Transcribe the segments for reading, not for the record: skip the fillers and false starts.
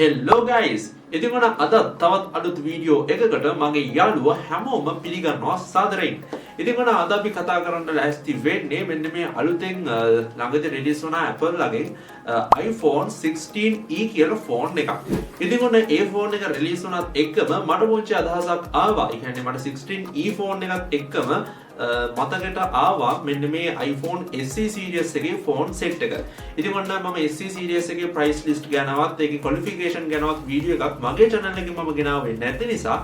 Hello guys! ඉතින් ඔන්න අද තවත් අලුත් වීඩියෝ එකකට මගේ යාළුවා හැමෝම පිළිගන්නවා සාදරයෙන්. ඉතින් ඔන්න අද අපි කතා කරන්න ලෑස්ති වෙන්නේ මෙන්න මේ අලුතෙන් ළඟදී රිලීස් වුණ Apple ලගෙන් iPhone 16e කියලා ෆෝන් එකක්. ඉතින් ඔන්න ඒ ෆෝන් එක රිලීස් වුණත් එක්කම මට පොන්චි අදහසක් ආවා. ඒ කියන්නේ මට 16e ෆෝන් එකත් එක්කම මතකට ආවා මෙන්න මේ iPhone SE series එකේ ෆෝන් සෙට් එක. ඉතින් ඔන්න මම SE series එකේ price list ගැනවත් ඒකේ qualification ගැනවත් වීඩියෝ එකක් මගේ channel එකේ මම ගෙනාවේ නැති නිසා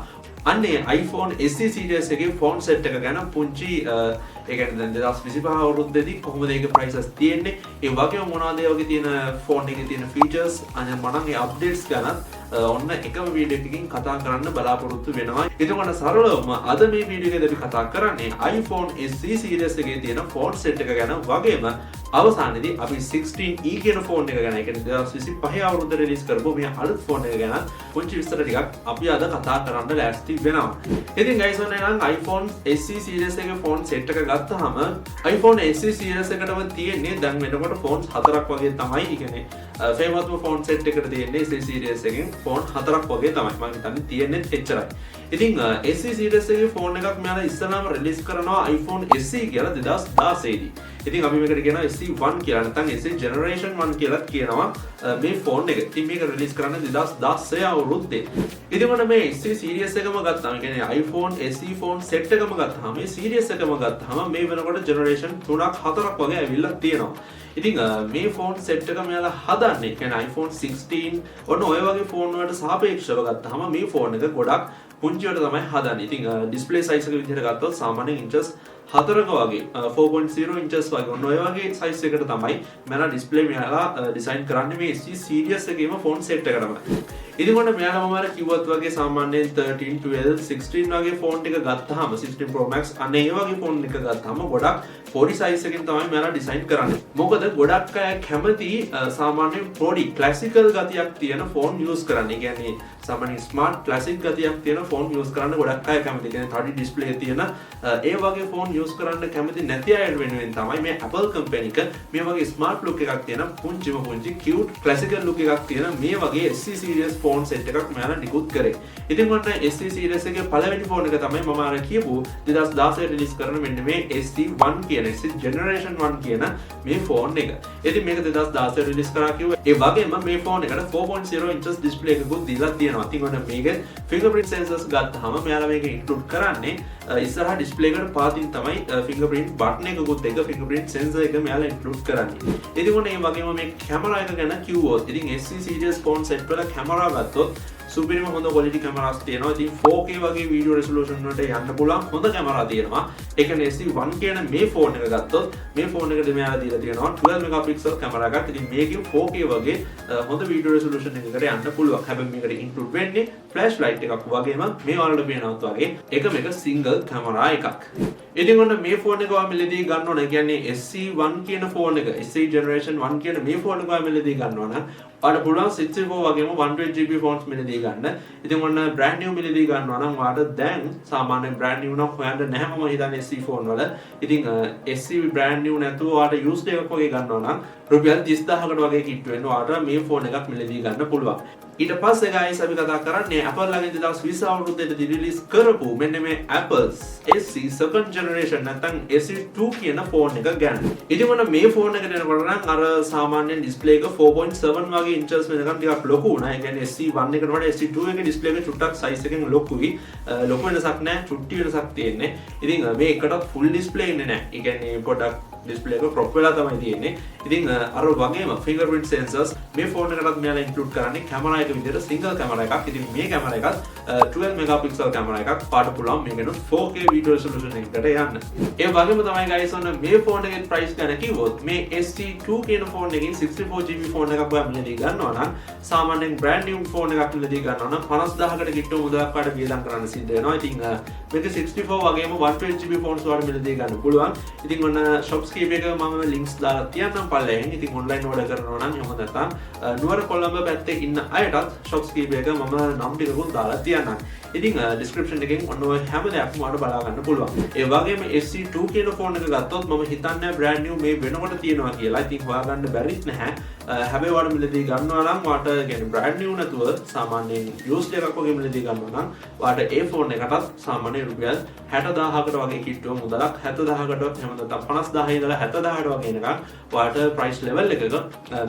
අන්නේ iPhone SE series එකේ ෆෝන් සෙට් එක ගැන පුංචි ඒ කියන්නේ දැන් 2025 අවුරුද්දේදී කොහොමද ඒකේ prices තියෙන්නේ ඒ වගේම මොනවද ඒ වගේ තියෙන ෆෝන් එකේ තියෙන features අනේ මම ඒ updates ගැනත් ඔන්න එකම වීඩියෝ එකකින් කතා කරන්න බලාපොරොත්තු වෙනවා. එතකොට සරලවම අද මේ වීඩියෝ එකේදී අපි කතා කරන්නේ iPhone SE series එකේ තියෙන ෆෝන් සෙට් එක ගැන වගේම අවසානයේදී අපි 16e කියන ෆෝන් එක ගැන, ඒ කියන්නේ 2025 අවුරුද්දේ රිලීස් කරපු මේ අලුත් ෆෝන් එක ගැන පුංචි විස්තර ටිකක් අපි අද කතා කරන්න ලෑස්ති වෙනවා. ඉතින් guys ඔන්න නම් iPhone SE series එකේ ෆෝන් සෙට් එක ගත්තාම iPhone SE series එකටම තියෙන්නේ දැන් වෙනකොට ෆෝන්ස් 4ක් වගේ තමයි. ඒ කියන්නේ famous ෆෝන් සෙට් එකට තියෙන්නේ SE series එකෙන් ෆෝන් 4ක් වගේ තමයි. මම හිතන්නේ තියෙන්නේ එච්චරයි. ඉතින් SE series එකේ ෆෝන් එකක් මෙයාලා ඉස්සෙල්ලාම රිලීස් කරනවා iPhone SE කියලා 2016 දී. ඉතින් අපි මේකට කියනවා SE1 කියලා, නැත්නම් SE generation 1 කියලා කියනවා මේ ෆෝන් එක. ඉතින් මේක රිලීස් කරන්නේ 2016 අවුරුද්දේ. ඉතින් මොන මේ SE series එකම ගත්තාම, කියන්නේ iPhone SE ෆෝන් සෙට් එකම ගත්තාම, මේ series එකම ගත්තාම මේ වෙනකොට generation 3ක් 4ක් වගේ ඇවිල්ලා තියෙනවා. ඉතින් මේ ෆෝන් සෙට් එක මෙයාලා හදන්නේ, කියන්නේ iPhone 16 ඔන්න ඔය වගේ ෆෝන් වලට සාපේක්ෂව ගත්තාම මේ ෆෝන් එක ගොඩක් පුංචිවට තමයි හදන්නේ. ඉතින් ඩිස්ප්ලේ සයිස් එක විදිහට ගත්තොත් සාමාන්‍යයෙන් ඉන්චස් 4ක වගේ 4.0 ඉන්චස් වගේ ඔන්න ඔය වගේ සයිස් එකකට තමයි මෙයාලා ඩිස්ප්ලේ මෙයාලා ඩිසයින් කරන්නේ මේ SE series එකේම ෆෝන් සෙට් එකටම. ඉතින් ඔන්න මෙයාලා මම අර කිව්වත් වගේ සාමාන්‍යයෙන් 13 12 16 වගේ ෆෝන් ටික ගත්තාම 16 Pro Max අනේ ඒ වගේ ෆෝන් එක ගත්තාම ගොඩක් පොඩි සයිස් එකකින් තමයි මෙයාලා ඩිසයින් කරන්නේ. මොකද ගොඩක් අය කැමති සාමාන්‍යයෙන් පොඩි ක්ලාසිකල් ගතියක් තියෙන ෆෝන් යූස් කරන්න. ඒ කියන්නේ සාමාන්‍යයෙන් ස්මාර්ට් ක්ලාසික් ගතියක් තියෙන ෆෝන් යූස් කරන්න ගොඩක් අය කැමති. කියන්නේ තඩි ඩිස්ප්ලේ තියෙන ඒ වගේ ෆෝන් යූස් කරන්න කැමති නැති අය වෙනුවෙන් තමයි මේ Apple company එක මේ වගේ ස්මාර්ට් ලුක් එකක් තියෙන පුංචිම පුංචි cute classical look එකක් තියෙන මේ වගේ SE series ෆෝන් සෙට් එකක් මෙයාලා නිකුත් කරේ. ඉතින් ඔන්න SE series එකේ පළවෙනි ෆෝන් එක තමයි මම අර කියපු 2016 රිලීස් කරන මෙන්න මේ SE1 කියන SE generation 1 කියන මේ ෆෝන් එක. ඉතින් මේක 2016 රිලීස් කරා කිව්වා. ඒ වගේම මේ ෆෝන් එකට 4.0 inches display එකකුත් දීලා තියෙනවා. ඉතින් ඔන්න මේක fingerprint sensors ගත්තාම මෙයාලා මේක include කරන්නේ ඉස්සරහා display එකට පාතින් තමයි fingerprint button එකකුත් එක fingerprint sensor එක මෙයාලා include කරන්නේ. ඉතින් ඔන්න මේ වගේම මේ කැමරා එක ගැන කිව්වොත් ඉතින් SE series phone set වල කැමරා ගත්තොත් සුපිරිම හොඳ quality cameras තියෙනවා. ඉතින් 4K වගේ video resolution වලට යන්න පුළුවන් හොඳ කැමරා තියෙනවා. ඒ කියන්නේ SE1 කියන මේ ෆෝන් එක ගත්තොත් මේ ෆෝන් එකට මෙයාලා දීලා තියෙනවා 12 megapixel කැමරා එකක්. ඉතින් මේකෙන් 4K වගේ හොඳ video resolution එකකට යන්න පුළුවන්. හැබැයි මේකට include වෙන්නේ flash light එකක් වගේම මේ වලට පේනවත් වගේ එකම එක single camera එකක්. ඉතින් ඔන්න මේ ෆෝන් එක ඔයා මෙලදී ගන්න ඕන. කියන්නේ SE1 කියන ෆෝන් එක SE generation 1 කියන මේ ෆෝන් එක ඔයා මෙලදී ගන්න ඕන. ඔයාලට පුළුවන් 64 වගේම 128GB ෆෝන්ස් මෙලදී ගන්න. ඉතින් ඔන්න brand new මෙලදී ගන්නවා නම් ඔයාලට දැන් සාමාන්‍ය brand new නම් හොයන්න නැහැ මම හිතන්නේ SE ෆෝන් වල. ඉතින් SE brand new නැතුව ඔයාලට used එකක් වගේ ගන්නවා නම් රුපියල් 30000කට වගේ කිට්ටු වෙනවා. ඔයාලට මේ ෆෝන් එකක් මෙලදී ගන්න පුළුවන්. ඊට පස්සේ guys අපි කතා කරන්නේ Apple ළඟින් 2020 අවුරුද්දේදී රිලීස් කරපු මෙන්න මේ Apple's SE second generation නැත්නම් SE2 කියන ෆෝන් එක ගැන. ඉතින් මොන මේ ෆෝන් එකට එනකොට නම් අර සාමාන්‍ය ඩිස්ප්ලේ එක 4.7 වගේ ඉන්චස් වෙනකම් ටිකක් ලොකු වුණා. ඒ කියන්නේ SE1 එකට වඩා SE2 එකේ ඩිස්ප්ලේ එක චුට්ටක් සයිස් එකෙන් ලොකුයි. ලොකු වෙනසක් නැහැ, චුට්ටි වෙනසක් තියෙන්නේ. ඉතින් මේ එකටත් ෆුල් ඩිස්ප්ලේ ඉන්නේ නැහැ. ඒ කියන්නේ පොඩක් ඩිස්ප්ලේ එක ක්‍රොප් වෙලා තමයි තියෙන්නේ. ඉතින් අර වගේම fingerprint sensors මේ ෆෝන් එකටත් මෙයාලා ඉන්ක්ලූඩ් කරන්නේ කැමරා එක විදිහට single කැමරා එකක්. ඉතින් මේ කැමරා එකත් 12 megapixel කැමරා එකක්. පාට පුළුවන් මේකෙනුත් 4K video resolution එකකට යන්න. ඒ වගේම තමයි guys ඔන්න මේ ෆෝන් එකේ price ගැන කිව්වොත් මේ SE2 කියන ෆෝන් එකකින් 64GB ෆෝන් එකක් ඔයා මෙලදී ගන්නවා නම් සාමාන්‍යයෙන් brand new ෆෝන් එකක් මෙලදී ගන්නවා නම් 50000කට කිට්ටු මුදලක් වඩා වියදම් කරන්න සිද්ධ වෙනවා. ඉතින් මේක 64 වගේම 128GB ෆෝන්ස් වල මෙලදී ගන්න පුළුවන්. ඉතින් ඔන්න shops කීප එක මම links දාලා තියන්නම් පල්ලෙහෙන්. ඉතින් online order කරනවා නම් එහෙම නැත්නම් නුවර කොළඹ පැත්තේ ඉන්න අයට ඒකත් shops කීපයක මම නම් ටිකකුත් දාලා තියන්නම්. ඉතින් description එකෙන් ඔන්න ඔය හැම දෙයක්ම ඔයාලට බලා ගන්න පුළුවන්. ඒ වගේම SC2 කියන ෆෝන් එක ගත්තොත් මම හිතන්නේ brand new මේ වෙනකොට තියෙනවා කියලා. ඉතින් හොයාගන්න බැරිත් නැහැ. හැබැයි ඔයාලා මිලදී ගන්නවා නම් ඔයාලට කියන්නේ brand new නැතුව සාමාන්‍යයෙන් used එකක් වගේ මිලදී ගන්නවා නම් ඔයාලට ඒ ෆෝන් එකටත් සාමාන්‍ය රුපියල් 60000කට වගේ කිට්ටුව මුදලක් 70000කට එහෙම නැත්නම් 50000 ඉඳලා 70000කට වගේ එනකම් ඔයාලට price level එකක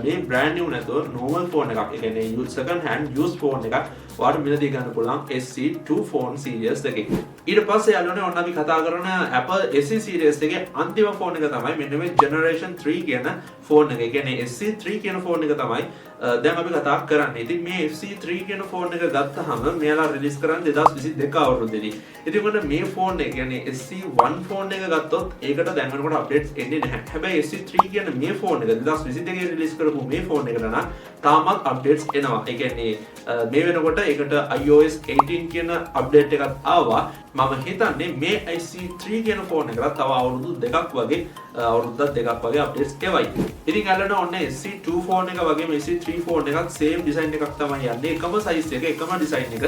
මේ brand new නැතුව normal ෆෝන් එකක් ඒ කියන්නේ second hand used ෆෝන් එකක් ඔයාලට මිලදී ගන්න පුළුවන් SC2 ෆෝන් series එකකින්. ඊට පස්සේ යාළුවනේ ඔන්න අපි කතා කරන Apple SE series එකේ අන්තිම ෆෝන් එක තමයි මෙන්න මේ generation 3 කියන ෆෝන් එක. ඒ කියන්නේ SC3 කියන ෆෝන් එක තමයි දැන් අපි කතා කරන්නේ. ඉතින් මේ SC3 කියන ෆෝන් එක ගත්තාම මෙයාලා රිලීස් කරන්නේ 2022 අවුරුද්දේදී. ඉතින් මොන මේ ෆෝන් එක කියන්නේ SC1 ෆෝන් එක ගත්තොත් ඒකට දැන් වෙනකොට අප්ඩේට්ස් එන්නේ නැහැ. හැබැයි SC3 කියන මේ ෆෝන් එක 2022 රිලීස් කරපු මේ ෆෝන් එකට නම් තාමත් අප්ඩේට්ස් එනවා. ඒ කියන්නේ මේ වෙනකොට ඒකට iOS 18 කියන අප්ඩේට් එකක් ආවා. මම හිතන්නේ මේ SC3 කියන ෆෝන් එකට තව අවුරුදු දෙකක් වගේ අවුරුද්දක් දෙකක් වගේ අප්ඩේට්ස් එවයි. ඉතින් අල්ලන ඔන්න SC2 ෆෝන් එක වගේම SC3 ෆෝන් එකත් same design එකක් තමයි යන්නේ. එකම size එක, එකම design එක.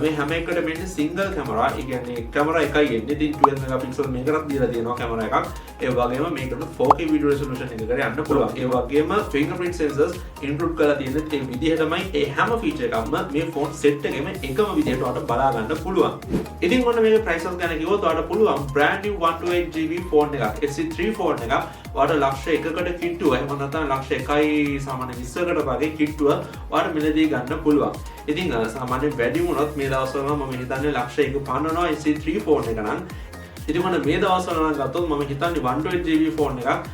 මේ හැම එකකට මෙන්න single camera. ඒ කියන්නේ camera එකයි එන්නේ. ඉතින් 12 megapixel මේකටත් දීලා තියෙනවා camera එකක්. ඒ වගේම මේකට 4K video resolution එකකට යන්න පුළුවන්. ඒ වගේම fingerprint sensors include කරලා තියෙන ඒ විදිහටමයි ඒ හැම feature එකක්ම මේ ෆෝන් set එකෙම එකම විදිහට ඔයාලට බලා ගන්න පුළුවන්. ඉතින් ඔන්න මේකේ prices ගැන කිව්වොත් ඔයාලට පුළුවන් brand new 128GB ෆෝන් එකක් SC3 ෆෝන් එකක් ඔයාලට ලක්ෂ 1කට කිට්ටුව එහෙම නැත්නම් ලක්ෂ 1යි සාමාන්‍ය 20කට වගේ කිට්ටුව ඔයාලට මිලදී ගන්න පුළුවන්. ඉතින් සාමාන්‍ය වැඩි වුණොත් මේ දවස්වල මම හිතන්නේ ලක්ෂ 1 පනවනවා SC3 ෆෝන් එක නම්. ඉතින් මොන මේ දවස්වල නම් ගත්තොත් මම හිතන්නේ 128GB ෆෝන් එකක්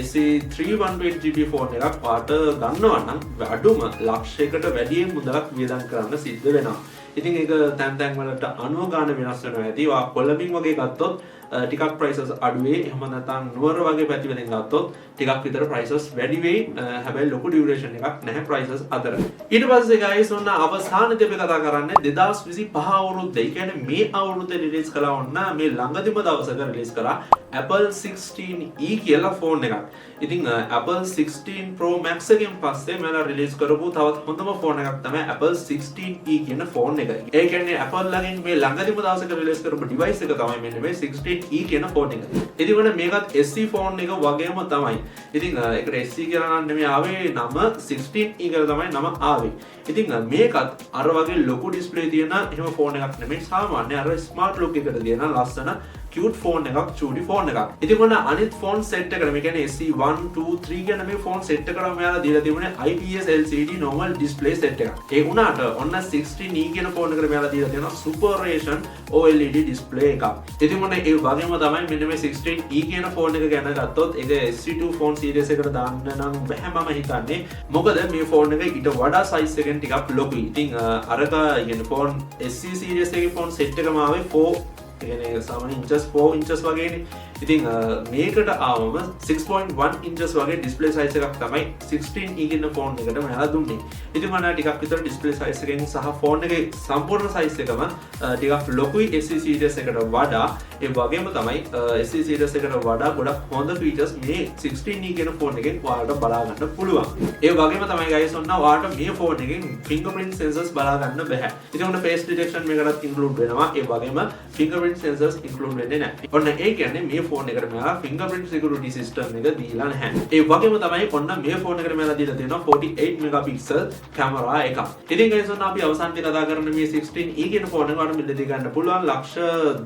SC3 128GB ෆෝන් එකක් ඔයාලට ගන්නවා නම් අඩුම ලක්ෂයකට වැඩියෙන් මුදලක් වියදම් කරන්න සිද්ධ වෙනවා. ඉතින් ඒක තැන් වලට අනුව ගන්න වෙනස් වෙනවා ඇති. ඔයා කොළඹින් වගේ ගත්තොත් ටිකක් prices අඩු වෙයි. එහෙම නැත්නම් නුවර වගේ පැති වලින් ගත්තොත් ටිකක් විතර prices වැඩි වෙයි. හැබැයි ලොකු duration එකක් නැහැ prices අතර. ඊට පස්සේ guys ඔන්න අවසානයේදී අපි කතා කරන්නේ 2025 අවුරුද්දේ. ඒ කියන්නේ මේ අවුරුද්දේ රිලීස් කළා ඔන්න මේ ළඟදිම දවසක රිලීස් කරා Apple 16e කියලා ෆෝන් එකක්. ඉතින් Apple 16 Pro Max එකෙන් පස්සේ මම රිලීස් කරපු තවත් හොඳම ෆෝන් එකක් තමයි Apple 16e කියන ෆෝන් එක. ඒ කියන්නේ Apple ළඟින් මේ ළඟදිම දවසක රිලීස් කරපු device එක තමයි මෙන්න මේ 16e කියන ෆෝන් එක. ඉතින් මොන මේකත් SE ෆෝන් එක වගේම තමයි. ඉතින් ඒකට SE කියලා නම් නෙමෙයි ආවේ නම 16e කියලා තමයි නම ආවේ. ඉතින් මේකත් අර වගේ ලොකු ඩිස්ප්ලේ තියෙන එහෙම ෆෝන් එකක් නෙමෙයි සාමාන්‍ය අර ස්මාර්ට් ලුක් එකකට තියෙන ලස්සන cute ෆෝන් එකක් චූටි ෆෝන් එකක්. ඉතින් මොන අනිත් ෆෝන් සෙට් එකට මේ කියන්නේ SE1 2 3 කියන මේ ෆෝන් සෙට් එකට මෙයාලා දීලා තිබුණේ IPS LCD normal display set එකක්. ඒ වුණාට ඔන්න 16e කියන ෆෝන් එකට මෙයාලා දීලා තියෙනවා Super Ration OLED display එකක්. ඉතින් මොන ඒ වගේම තමයි මෙන්න මේ 16e කියන ෆෝන් එක ගැන ගත්තොත් ඒක SC2 ෆෝන් series එකට දාන්න නම් බෑ මම හිතන්නේ. මොකද මේ ෆෝන් එක ඊට වඩා size එකෙන් ටිකක් ලොකුයි. ඉතින් අරක කියන්නේ ෆෝන් SE series එකේ ෆෝන් set එකම ආවේ 4 කියන්නේ සාමාන්‍ය inches 4 inches වගේනේ. ඉතින් මේකට ආවම 6.1 inches වගේ display size එකක් තමයි 16e කියන ෆෝන් එකට මෙයාලා දුන්නේ. ඉතින් මම ටිකක් විතර display size එකෙන් සහ ෆෝන් එකේ සම්පූර්ණ size එකම ටිකක් ලොකුයි SE series එකට වඩා. ඒ වගේම තමයි SE series එකට වඩා ගොඩක් හොඳ features මේ 16e කියන ෆෝන් එකෙන් ඔයාලට බලා ගන්න පුළුවන්. ඒ වගේම තමයි guys ඔන්න ඔයාලට මේ ෆෝන් එකෙන් fingerprint sensors බලා ගන්න බෑ. ඉතින් ඔන්න face detection මේකටත් include වෙනවා. ඒ වගේම fingerprint sensors include වෙන්නේ නැහැ. ඔන්න ඒ කියන්නේ මේ ෆෝන් එකට මෙයා fingerprint security system එක දීලා නැහැ. ඒ වගේම තමයි ඔන්න මේ ෆෝන් එකට මෙයාලා දීලා තියෙනවා 48 megapixel camera එකක්. ඉතින් guys ඔන්න අපි අවසානයේ කතා කරන මේ 16e කියන ෆෝන් එක වඩා මිලදී ගන්න පුළුවන් ලක්ෂ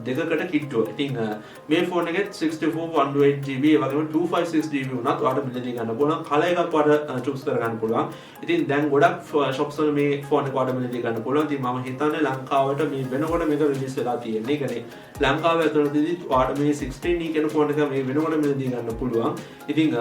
2කට කිට්ටුව. ඉතින් මේ ෆෝන් එකේ 64 128GB ඒ වගේම 256GB උනත් ඔයාලට මිලදී ගන්න පුළුවන්. කලර් එකක් ඔයාලට choose කර ගන්න පුළුවන්. ඉතින් දැන් ගොඩක් shops වල මේ ෆෝන් එක ඔයාලට මිලදී ගන්න පුළුවන්. ඉතින් මම හිතන්නේ ලංකාවට මේ වෙනකොට මේක රිලීස් වෙලා තියෙන්නේ. ඒ කියන්නේ ලංකාවේ ඇතුළතදී ඔයාලට මේ 16e කියන ෆෝන් එක මේ වෙනකොට මිලදී ගන්න පුළුවන්. ඉතින්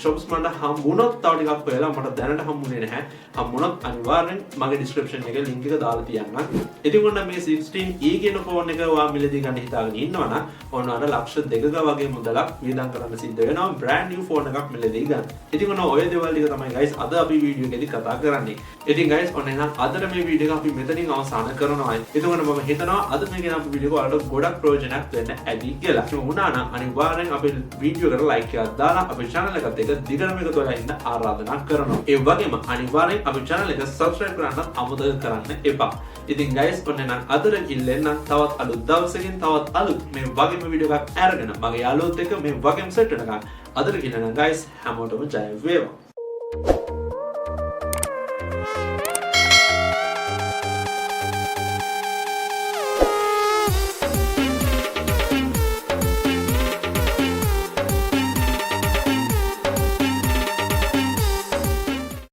shops මට හම්බුනොත් තව ටිකක් වෙලා මට දැනට හම්බුනේ නැහැ. හම්බුනොත් අනිවාර්යෙන් මගේ description එකේ link එක දාලා තියන්නම්. ඉතින් ඔන්න මේ 16e කියන ෆෝන් එක ඔයා මිලදී ගන්න හිතාගෙන ඉන්නවා නම් ඔන්න අර ලක්ෂ 2ක වගේ මුදලක් වියදම් කරන්න සිද්ධ වෙනවා brand new ෆෝන් එකක් මිලදී ගන්න. ඉතින් ඔන්න ඔය දේවල් ටික තමයි guys අද අපි වීඩියෝ එකේදී කතා කරන්නේ. ඉතින් guys ඔන්න එහෙනම් අදට මේ වීඩියෝ එක අපි මෙතනින් අවසන් කරනවා. ඉතින් ඔන්න මම හිතනවා අද මේ ගැන අපි වීඩියෝ එක ඔයාලට ගොඩක් ප්‍රයෝජනයක් වෙන්න ඇති කියලා. ඒ වුණා නම් අනිවාර්යෙන් අපේ වීඩියෝ එකට ලයික් එකක් දාලා අපේ channel එකත් එක්ක දිගටම එකතු වෙලා ඉන්න ආරාධනා කරනවා. ඒ වගේම අනිවාර්යෙන් අපේ channel එක subscribe කරන්න අමතක කරන්න එපා. ඉතින් guys ඔන්න නම් අදට ඉල්ලෙන්නම් තවත් අලුත් දවසකින් තවත් අලුත් මේ වගේම වීඩියෝ එකක් අරගෙන මගේ යාළුවොත් එක්ක මේ වගේම සෙට් වෙනකන් අදට ඉල්ලනම් guys හැමෝටම ජය වේවා.